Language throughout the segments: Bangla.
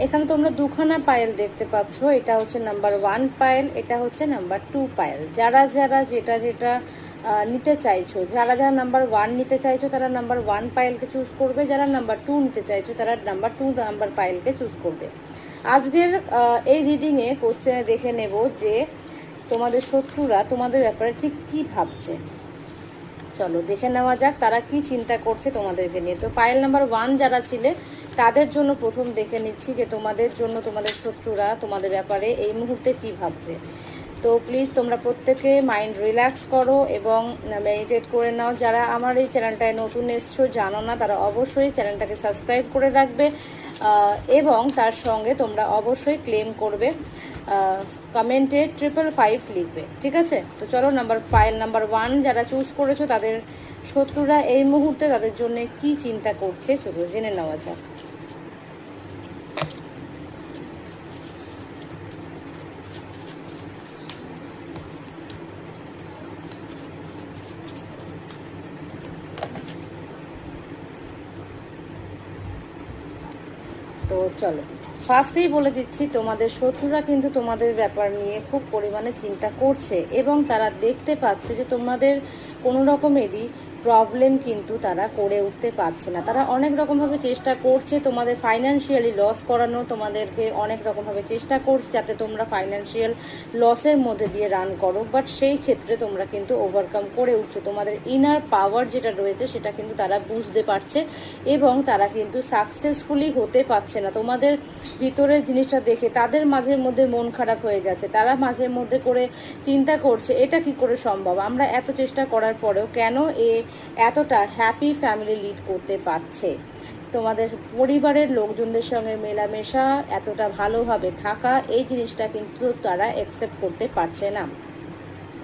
এখানে তোমরা দুখানা পায়েল দেখতে পাচ্ছ, এটা হচ্ছে নাম্বার 1 পায়েল, এটা হচ্ছে নাম্বার 2 পায়েল। যারা যারা যেটা যেটা নিতে চাইছো, যারা যারা নাম্বার 1 নিতে চাইছো তারা নাম্বার 1 পায়েলকে চুজ করবে, যারা নাম্বার 2 নিতে চাইছো তারা নাম্বার 2 নাম্বার পায়েলকে চুজ করবে। আজকের এই রিডিংয়ে কোশ্চেনে দেখে নেব যে তোমাদের শত্রুরা তোমাদের ব্যাপারে ঠিক কী ভাবছে। চলো দেখে নেওয়া যাক তারা কি চিন্তা করছে তোমাদেরকে নিয়ে। তো পায়েল নাম্বার 1 যারা ছিলে তাদের জন্য প্রথম দেখে নিচ্ছি যে তোমাদের জন্য তোমাদের শত্রুরা তোমাদের ব্যাপারে এই মুহূর্তে কি ভাবছে। তো প্লিজ তোমরা প্রত্যেকে মাইন্ড রিল্যাক্স করো এবং মেডিটেট করে নাও। যারা আমার এই চ্যানেলটায় নতুন এসছো, জানো না, তারা অবশ্যই চ্যানেলটাকে সাবস্ক্রাইব করে রাখবে এবং তার সঙ্গে তোমরা অবশ্যই ক্লেম করবে, কমেন্টে 555 লিখবে, ঠিক আছে? তো চলো পায়েল নাম্বার 1 যারা চুজ করেছো তাদের শত্রুরা এই মুহূর্তে তাদের জন্য কি চিন্তা করছে চলো জেনে নেওয়া যাক। তো চলো ফার্স্টেই বলে দিচ্ছি তোমাদের শত্রুরা কিন্তু তোমাদের ব্যাপার নিয়ে খুব পরিমাণে চিন্তা করছে এবং তারা দেখতে পাচ্ছে যে তোমাদের কোনো রকমেরই প্রবলেম কিন্তু তারা করে উঠতে পারছে না। তারা অনেক রকমভাবে চেষ্টা করছে তোমাদের ফাইন্যান্সিয়ালি লস করানো, তোমাদেরকে অনেক রকমভাবে চেষ্টা করছে যাতে তোমরা ফাইন্যান্সিয়াল লসের মধ্যে দিয়ে রান করো, বাট সেই ক্ষেত্রে তোমরা কিন্তু ওভারকাম করে উঠছো। তোমাদের ইনার পাওয়ার যেটা রয়েছে সেটা কিন্তু তারা বুঝতে পারছে এবং তারা কিন্তু সাকসেসফুলি হতে পারছে না। তোমাদের ভিতরের জিনিসটা দেখে তাদের মাঝের মধ্যে মন খারাপ হয়ে যাচ্ছে। তারা মাঝের মধ্যে করে চিন্তা করছে এটা কি করে সম্ভব, আমরা এত চেষ্টা করার পরেও কেন এতটা হ্যাপি ফ্যামিলি লিড করতে পারছে। তোমাদের পরিবারের লোকজনদের সঙ্গে মেলামেশা, এতটা ভালোভাবে থাকা, এই জিনিসটা কিন্তু তারা অ্যাকসেপ্ট করতে পারছে না।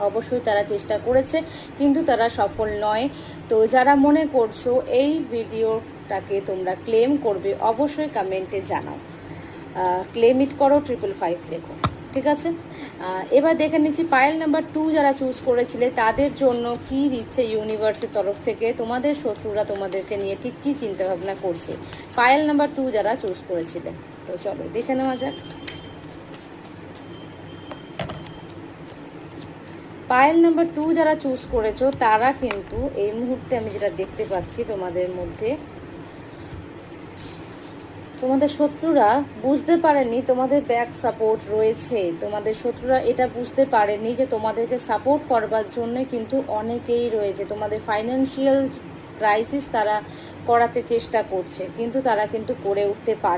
অবশ্যই তারা চেষ্টা করেছে কিন্তু তারা সফল নয়। তো যারা মনে করছো এই ভিডিওটাকে তোমরা ক্লেম করবে অবশ্যই কমেন্টে জানাও, ক্লেম ইট করো, 555 লেখো, ঠিক আছে? এবার দেখে নিচ্ছি পায়েল নাম্বার 2 যারা চুজ করেছিলে তাদের জন্য কি দিচ্ছে ইউনিভার্সের তরফ থেকে, তোমাদের শত্রুরা তোমাদেরকে নিয়ে ঠিক কী চিন্তাভাবনা করছে পায়েল নাম্বার 2 যারা চুজ করেছিলে। তো চলো দেখে নেওয়া যাক। পায়েল নাম্বার 2 যারা চুজ করেছো তারা কিন্তু এই মুহূর্তে আমি যেটা দেখতে পাচ্ছি তোমাদের মধ্যে, তোমাদের শত্রুরা বুঝতে পারেনি তোমাদের ব্যাক সাপোর্ট রয়েছে। তোমাদের শত্রুরা এটা বুঝতে পারেনি যে তোমাদেরকে সাপোর্ট করবার জন্য কিন্তু অনেকেই রয়েছে। তোমাদের ফাইন্যান্সিয়াল ক্রাইসিস তারা করাতে চেষ্টা করছে কিন্তু তারা কিন্তু করে উঠতে পারে